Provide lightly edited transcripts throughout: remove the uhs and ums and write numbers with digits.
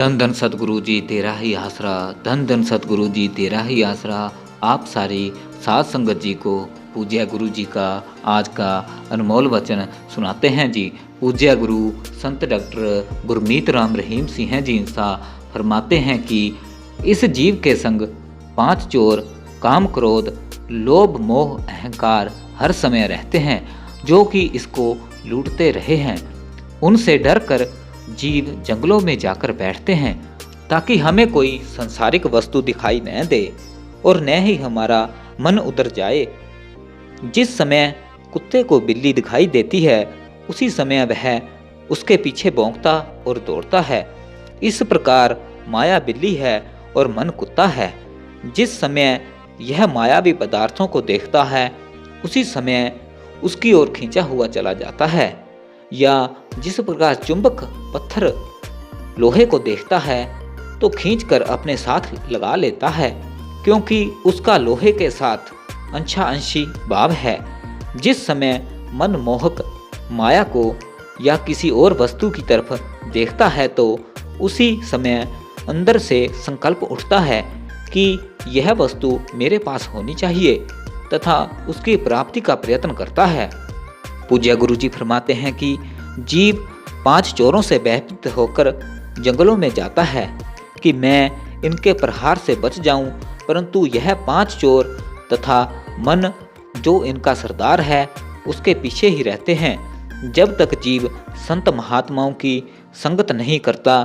धन धन सतगुरु जी तेरा ही आसरा, धन धन सतगुरु जी तेरा ही आसरा। आप सारी साध संगत जी को पूज्य गुरु जी का आज का अनमोल वचन सुनाते हैं जी। पूज्य गुरु संत डॉक्टर गुरमीत राम रहीम सिंह जी इंसा फरमाते हैं कि इस जीव के संग पांच चोर काम क्रोध लोभ मोह अहंकार हर समय रहते हैं, जो कि इसको लूटते रहे हैं। उनसे डर कर जीव जंगलों में जाकर बैठते हैं, ताकि हमें कोई संसारिक वस्तु दिखाई न दे और न ही हमारा मन उतर जाए। जिस समय कुत्ते को बिल्ली दिखाई देती है, उसी समय वह उसके पीछे भौंकता और दौड़ता है। इस प्रकार माया बिल्ली है और मन कुत्ता है। जिस समय यह मायावी पदार्थों को देखता है, उसी समय उसकी ओर खींचा हुआ चला जाता है। या जिस प्रकार चुंबक पत्थर लोहे को देखता है तो खींचकर अपने साथ लगा लेता है, क्योंकि उसका लोहे के साथ अंशांशी भाव है। जिस समय मन मोहक माया को या किसी और वस्तु की तरफ देखता है, तो उसी समय अंदर से संकल्प उठता है कि यह वस्तु मेरे पास होनी चाहिए तथा उसकी प्राप्ति का प्रयत्न करता है। पूज्य गुरु जी फरमाते हैं कि जीव पांच चोरों से भयभीत होकर जंगलों में जाता है कि मैं इनके प्रहार से बच जाऊं, परंतु यह पांच चोर तथा मन जो इनका सरदार है उसके पीछे ही रहते हैं। जब तक जीव संत महात्माओं की संगत नहीं करता,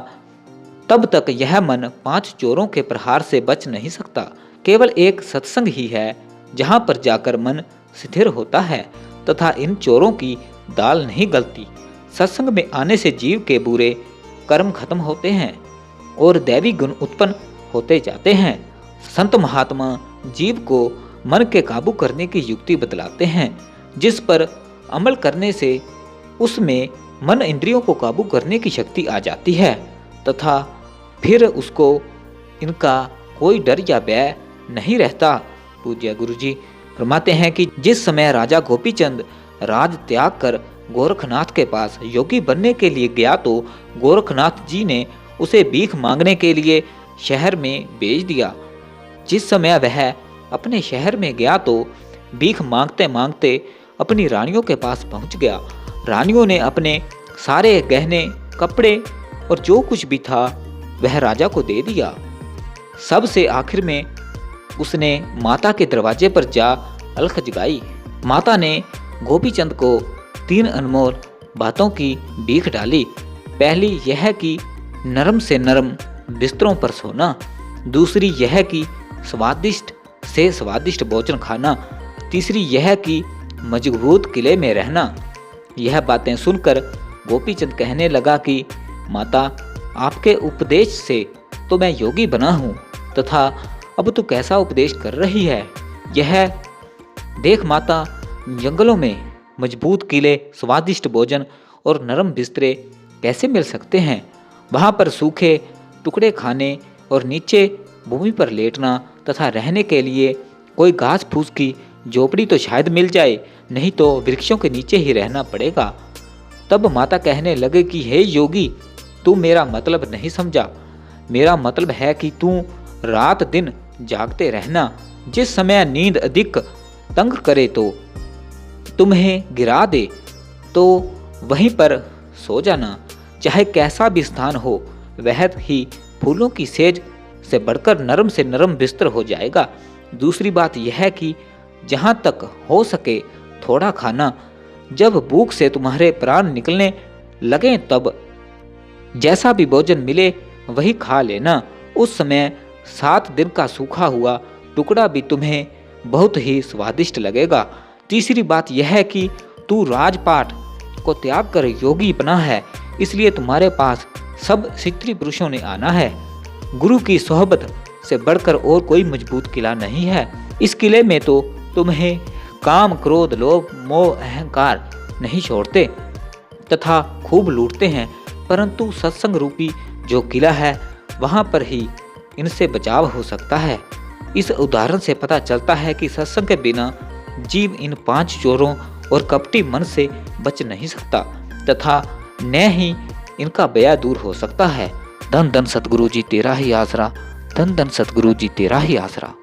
तब तक यह मन पांच चोरों के प्रहार से बच नहीं सकता। केवल एक सत्संग ही है जहां पर जाकर मन स्थिर होता है तथा इन चोरों की दाल नहीं गलती। सत्संग में आने से जीव के बुरे कर्म खत्म होते हैं और दैवी गुण उत्पन्न होते जाते हैं। संत महात्मा जीव को मन के काबू करने की युक्ति बतलाते हैं, जिस पर अमल करने से उसमें मन इंद्रियों को काबू करने की शक्ति आ जाती है तथा फिर उसको इनका कोई डर या भय नहीं रहता। पूज्य गुरु जी फरमाते हैं कि जिस समय राजा गोपीचंद राज त्याग कर गोरखनाथ के पास योगी बनने के लिए गया, तो गोरखनाथ जी ने उसे भीख मांगने के लिए शहर में भेज दिया। जिस समय वह अपने शहर में गया तो भीख मांगते मांगते अपनी रानियों के पास पहुंच गया। रानियों ने अपने सारे गहने कपड़े और जो कुछ भी था वह राजा को दे दिया। सबसे आखिर में उसने माता के दरवाजे पर जा अलख जगाई। माता ने गोपीचंद को तीन अनमोल बातों की भीख डाली। पहली यह कि नरम से नरम बिस्तरों पर सोना, दूसरी यह कि स्वादिष्ट से स्वादिष्ट भोजन खाना, तीसरी यह कि मजबूत किले में रहना। यह बातें सुनकर गोपीचंद कहने लगा कि माता, आपके उपदेश से तो मैं योगी बना हूँ, तथा अब तो कैसा उपदेश कर रही है। यह देख माता, जंगलों में मजबूत किले, स्वादिष्ट भोजन और नरम बिस्तरे कैसे मिल सकते हैं। वहाँ पर सूखे टुकड़े खाने और नीचे भूमि पर लेटना तथा रहने के लिए कोई घास फूस की झोपड़ी तो शायद मिल जाए, नहीं तो वृक्षों के नीचे ही रहना पड़ेगा। तब माता कहने लगे कि हे योगी, तू मेरा मतलब नहीं समझा। मेरा मतलब है कि तू रात दिन जागते रहना। जिस समय नींद अधिक तंग करे तो तुम्हें गिरा दे, तो वहीं पर सो जाना। चाहे कैसा भी स्थान हो, वह ही फूलों की सेज से बढ़कर नरम से नरम बिस्तर हो जाएगा। दूसरी बात यह है कि जहाँ तक हो सके थोड़ा खाना। जब भूख से तुम्हारे प्राण निकलने लगे, तब जैसा भी भोजन मिले वही खा लेना। उस समय 7 दिन का सूखा हुआ टुकड़ा भी तुम्हें बहुत ही स्वादिष्ट लगेगा। तीसरी बात यह है कि तू राजपाट को त्याग कर योगी बना है, इसलिए तुम्हारे पास सब स्त्री पुरुषों ने आना है। गुरु की सोहबत से बढ़कर और कोई मजबूत किला नहीं है। इस किले में तो तुम्हें काम क्रोध लोभ मोह अहंकार नहीं छोड़ते तथा खूब लूटते हैं, परंतु सत्संग रूपी जो किला है वहाँ पर ही इनसे बचाव हो सकता है। इस उदाहरण से पता चलता है कि सत्संग के बिना जीव इन पांच चोरों और कपटी मन से बच नहीं सकता तथा न ही इनका भय दूर हो सकता है। धन धन सतगुरु जी तेरा ही आसरा, धन धन सतगुरु जी तेरा ही आसरा।